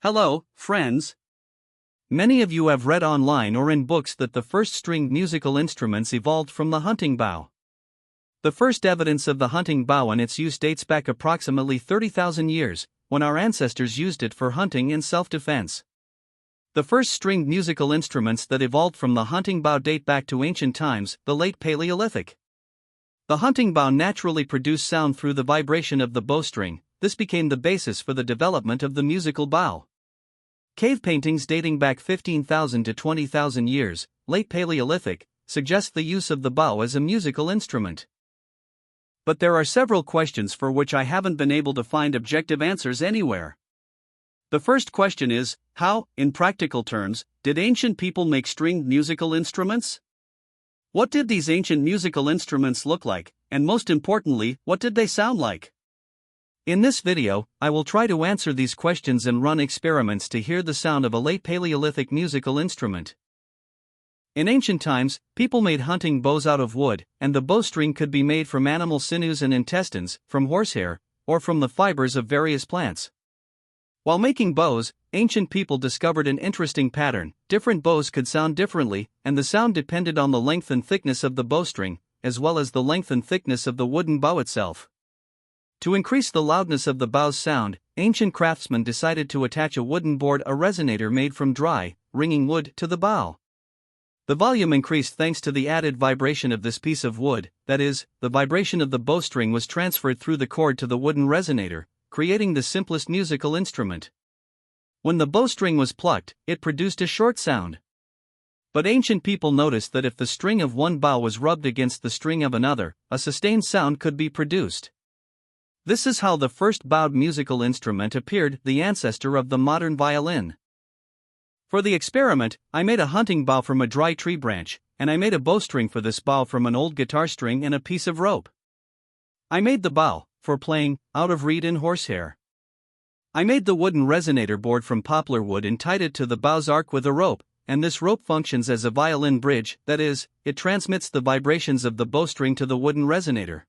Hello, friends. Many of you have read online or in books that the first stringed musical instruments evolved from the hunting bow. The first evidence of the hunting bow and its use dates back approximately 30,000 years, when our ancestors used it for hunting and self-defense. The first stringed musical instruments that evolved from the hunting bow date back to ancient times, the late Paleolithic. The hunting bow naturally produced sound through the vibration of the bowstring. This became the basis for the development of the musical bow. Cave paintings dating back 15,000 to 20,000 years, late Paleolithic, suggest the use of the bow as a musical instrument. But there are several questions for which I haven't been able to find objective answers anywhere. The first question is, how, in practical terms, did ancient people make stringed musical instruments? What did these ancient musical instruments look like, and most importantly, what did they sound like? In this video, I will try to answer these questions and run experiments to hear the sound of a late Paleolithic musical instrument. In ancient times, people made hunting bows out of wood, and the bowstring could be made from animal sinews and intestines, from horsehair, or from the fibers of various plants. While making bows, ancient people discovered an interesting pattern. Different bows could sound differently, and the sound depended on the length and thickness of the bowstring, as well as the length and thickness of the wooden bow itself. To increase the loudness of the bow's sound, ancient craftsmen decided to attach a wooden board, a resonator made from dry, ringing wood, to the bow. The volume increased thanks to the added vibration of this piece of wood, that is, the vibration of the bowstring was transferred through the cord to the wooden resonator, creating the simplest musical instrument. When the bowstring was plucked, it produced a short sound. But ancient people noticed that if the string of one bow was rubbed against the string of another, a sustained sound could be produced. This is how the first bowed musical instrument appeared, the ancestor of the modern violin. For the experiment, I made a hunting bow from a dry tree branch, and I made a bowstring for this bow from an old guitar string and a piece of rope. I made the bow, for playing, out of reed and horsehair. I made the wooden resonator board from poplar wood and tied it to the bow's arc with a rope, and this rope functions as a violin bridge, that is, it transmits the vibrations of the bowstring to the wooden resonator.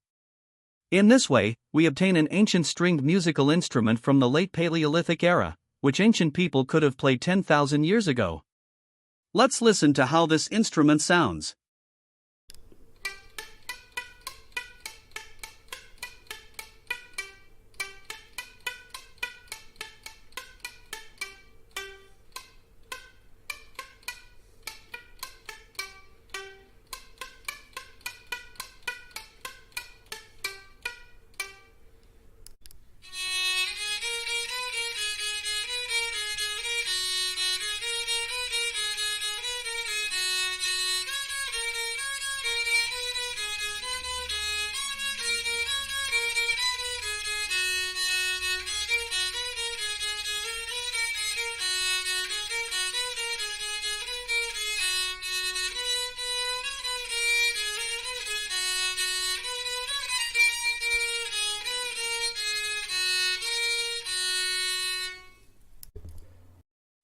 In this way, we obtain an ancient stringed musical instrument from the late Paleolithic era, which ancient people could have played 10,000 years ago. Let's listen to how this instrument sounds.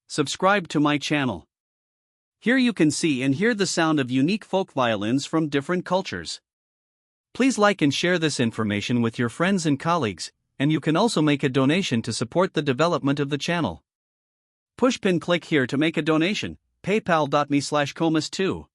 Subscribe to my channel. Here you can see and hear the sound of unique folk violins from different cultures. Please like and share this information with your friends and colleagues, and you can also make a donation to support the development of the channel. Push pin click here to make a donation, paypal.me/comas2.